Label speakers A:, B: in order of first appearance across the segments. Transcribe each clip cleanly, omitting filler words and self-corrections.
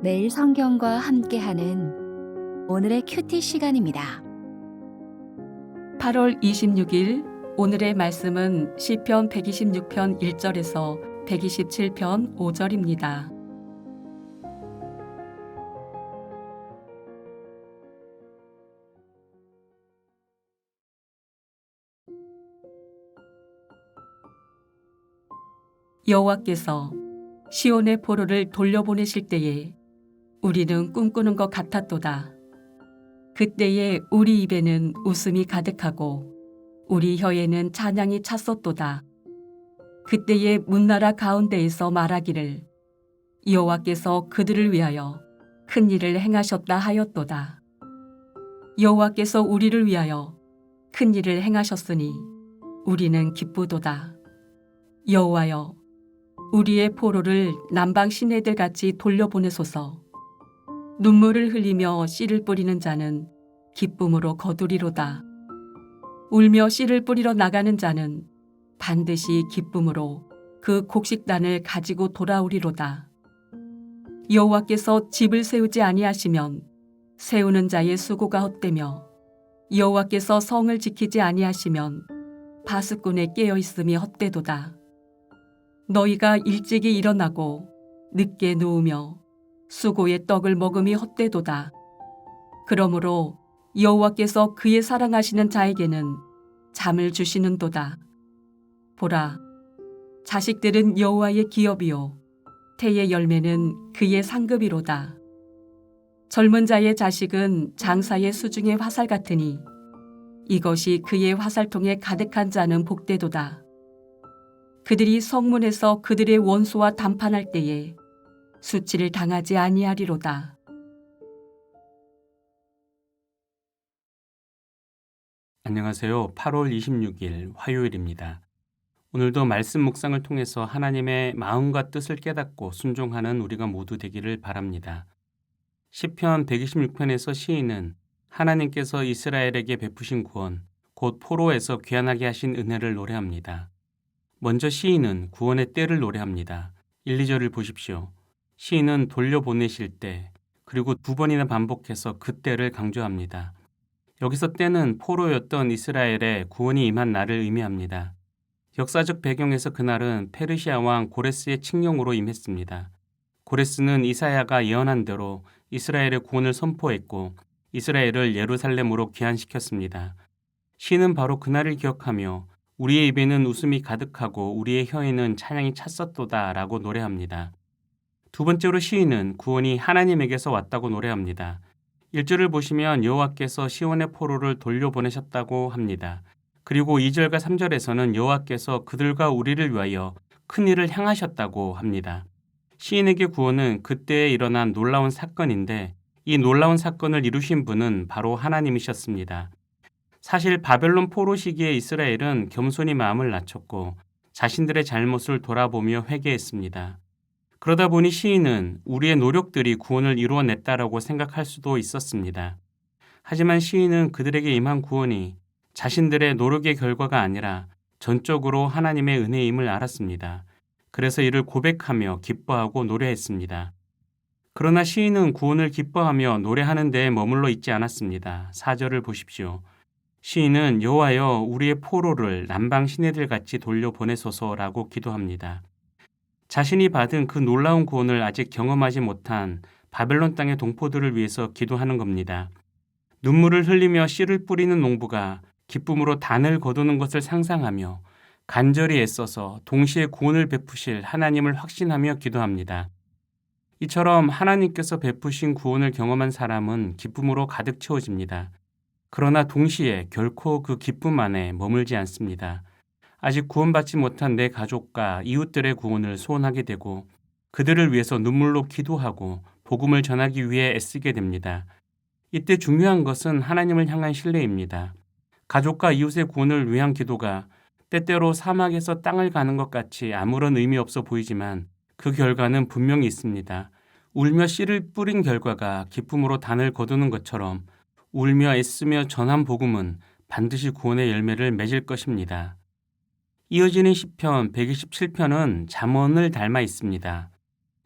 A: 매일 성경과 함께하는 오늘의 큐티 시간입니다.
B: 8월 26일 오늘의 말씀은 시편 126편 1절에서 127편 5절입니다. 여호와께서 시온의 포로를 돌려보내실 때에 우리는 꿈꾸는 것 같았도다. 그때에 우리 입에는 웃음이 가득하고 우리 혀에는 찬양이 찼었도다. 그때에 문나라 가운데에서 말하기를 여호와께서 그들을 위하여 큰 일을 행하셨다 하였도다. 여호와께서 우리를 위하여 큰 일을 행하셨으니 우리는 기쁘도다. 여호와여, 우리의 포로를 남방 시내들 같이 돌려보내소서. 눈물을 흘리며 씨를 뿌리는 자는 기쁨으로 거두리로다. 울며 씨를 뿌리러 나가는 자는 반드시 기쁨으로 그 곡식단을 가지고 돌아오리로다. 여호와께서 집을 세우지 아니하시면 세우는 자의 수고가 헛되며 여호와께서 성을 지키지 아니하시면 바스꾼의 깨어있음이 헛되도다. 너희가 일찍이 일어나고 늦게 누우며 수고의 떡을 먹음이 헛되도다. 그러므로 여호와께서 그의 사랑하시는 자에게는 잠을 주시는도다. 보라, 자식들은 여호와의 기업이요 태의 열매는 그의 상급이로다. 젊은 자의 자식은 장사의 수중의 화살 같으니 이것이 그의 화살통에 가득한 자는 복되도다. 그들이 성문에서 그들의 원수와 담판할 때에 수치를 당하지 아니하리로다.
C: 안녕하세요. 8월 26일 화요일입니다. 오늘도 말씀 묵상을 통해서 하나님의 마음과 뜻을 깨닫고 순종하는 우리가 모두 되기를 바랍니다. 시편 126편에서 시인은 하나님께서 이스라엘에게 베푸신 구원, 곧 포로에서 귀환하게 하신 은혜를 노래합니다. 먼저 시인은 구원의 때를 노래합니다. 1, 2절을 보십시오. 시인은 돌려보내실 때, 그리고 두 번이나 반복해서 그 때를 강조합니다. 여기서 때는 포로였던 이스라엘의 구원이 임한 날을 의미합니다. 역사적 배경에서 그날은 페르시아 왕 고레스의 칙령으로 임했습니다. 고레스는 이사야가 예언한 대로 이스라엘의 구원을 선포했고 이스라엘을 예루살렘으로 귀환시켰습니다. 시는 바로 그날을 기억하며 우리의 입에는 웃음이 가득하고 우리의 혀에는 찬양이 찼었도다 라고 노래합니다. 두 번째로 시인은 구원이 하나님에게서 왔다고 노래합니다. 1절을 보시면 여호와께서 시온의 포로를 돌려보내셨다고 합니다. 그리고 2절과 3절에서는 여호와께서 그들과 우리를 위하여 큰 일을 행하셨다고 합니다. 시인에게 구원은 그때에 일어난 놀라운 사건인데 이 놀라운 사건을 이루신 분은 바로 하나님이셨습니다. 사실 바벨론 포로 시기에 이스라엘은 겸손히 마음을 낮췄고 자신들의 잘못을 돌아보며 회개했습니다. 그러다 보니 시인은 우리의 노력들이 구원을 이루어냈다라고 생각할 수도 있었습니다. 하지만 시인은 그들에게 임한 구원이 자신들의 노력의 결과가 아니라 전적으로 하나님의 은혜임을 알았습니다. 그래서 이를 고백하며 기뻐하고 노래했습니다. 그러나 시인은 구원을 기뻐하며 노래하는 데에 머물러 있지 않았습니다. 4절을 보십시오. 시인은 여호와여 우리의 포로를 남방 시내들 같이 돌려보내소서라고 기도합니다. 자신이 받은 그 놀라운 구원을 아직 경험하지 못한 바벨론 땅의 동포들을 위해서 기도하는 겁니다. 눈물을 흘리며 씨를 뿌리는 농부가 기쁨으로 단을 거두는 것을 상상하며 간절히 애써서 동시에 구원을 베푸실 하나님을 확신하며 기도합니다. 이처럼 하나님께서 베푸신 구원을 경험한 사람은 기쁨으로 가득 채워집니다. 그러나 동시에 결코 그 기쁨 안에 머물지 않습니다. 아직 구원받지 못한 내 가족과 이웃들의 구원을 소원하게 되고 그들을 위해서 눈물로 기도하고 복음을 전하기 위해 애쓰게 됩니다. 이때 중요한 것은 하나님을 향한 신뢰입니다. 가족과 이웃의 구원을 위한 기도가 때때로 사막에서 땅을 가는 것 같이 아무런 의미 없어 보이지만 그 결과는 분명히 있습니다. 울며 씨를 뿌린 결과가 기쁨으로 단을 거두는 것처럼 울며 애쓰며 전한 복음은 반드시 구원의 열매를 맺을 것입니다. 이어지는 시편 127편은 잠언을 닮아 있습니다.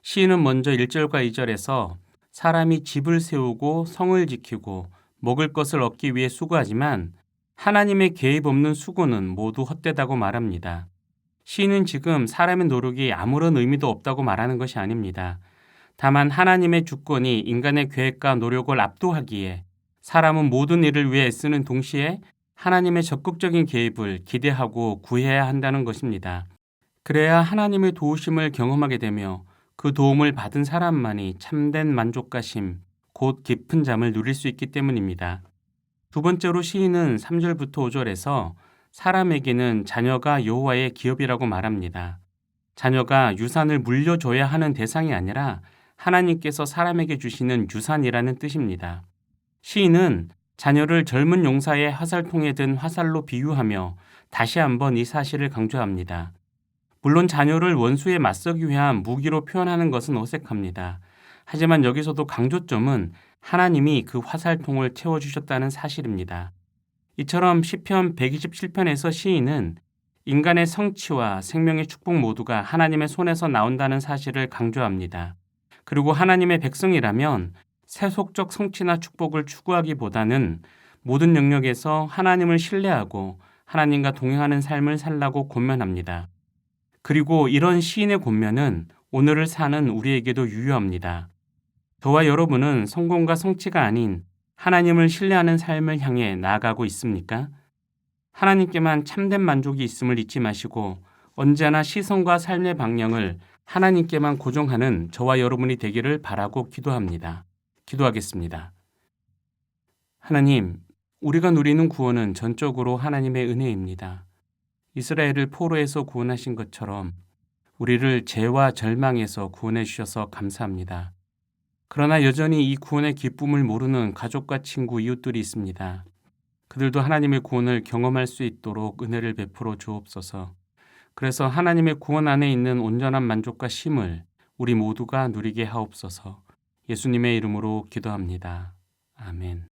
C: 시인은 먼저 1절과 2절에서 사람이 집을 세우고 성을 지키고 먹을 것을 얻기 위해 수고하지만 하나님의 개입 없는 수고는 모두 헛되다고 말합니다. 시인은 지금 사람의 노력이 아무런 의미도 없다고 말하는 것이 아닙니다. 다만 하나님의 주권이 인간의 계획과 노력을 압도하기에 사람은 모든 일을 위해 애쓰는 동시에 하나님의 적극적인 개입을 기대하고 구해야 한다는 것입니다. 그래야 하나님의 도우심을 경험하게 되며 그 도움을 받은 사람만이 참된 만족과 쉼, 곧 깊은 잠을 누릴 수 있기 때문입니다. 두 번째로 시인은 3절부터 5절에서 사람에게는 자녀가 여호와의 기업이라고 말합니다. 자녀가 유산을 물려줘야 하는 대상이 아니라 하나님께서 사람에게 주시는 유산이라는 뜻입니다. 시인은 자녀를 젊은 용사의 화살통에 든 화살로 비유하며 다시 한번 이 사실을 강조합니다. 물론 자녀를 원수에 맞서기 위한 무기로 표현하는 것은 어색합니다. 하지만 여기서도 강조점은 하나님이 그 화살통을 채워주셨다는 사실입니다. 이처럼 시편 127편에서 시인은 인간의 성취와 생명의 축복 모두가 하나님의 손에서 나온다는 사실을 강조합니다. 그리고 하나님의 백성이라면 세속적 성취나 축복을 추구하기보다는 모든 영역에서 하나님을 신뢰하고 하나님과 동행하는 삶을 살라고 권면합니다. 그리고 이런 시인의 권면은 오늘을 사는 우리에게도 유효합니다. 저와 여러분은 성공과 성취가 아닌 하나님을 신뢰하는 삶을 향해 나아가고 있습니까? 하나님께만 참된 만족이 있음을 잊지 마시고 언제나 시선과 삶의 방향을 하나님께만 고정하는 저와 여러분이 되기를 바라고 기도합니다. 기도하겠습니다. 하나님, 우리가 누리는 구원은 전적으로 하나님의 은혜입니다. 이스라엘을 포로에서 구원하신 것처럼 우리를 죄와 절망에서 구원해 주셔서 감사합니다. 그러나 여전히 이 구원의 기쁨을 모르는 가족과 친구, 이웃들이 있습니다. 그들도 하나님의 구원을 경험할 수 있도록 은혜를 베풀어 주옵소서. 그래서 하나님의 구원 안에 있는 온전한 만족과 쉼을 우리 모두가 누리게 하옵소서. 예수님의 이름으로 기도합니다. 아멘.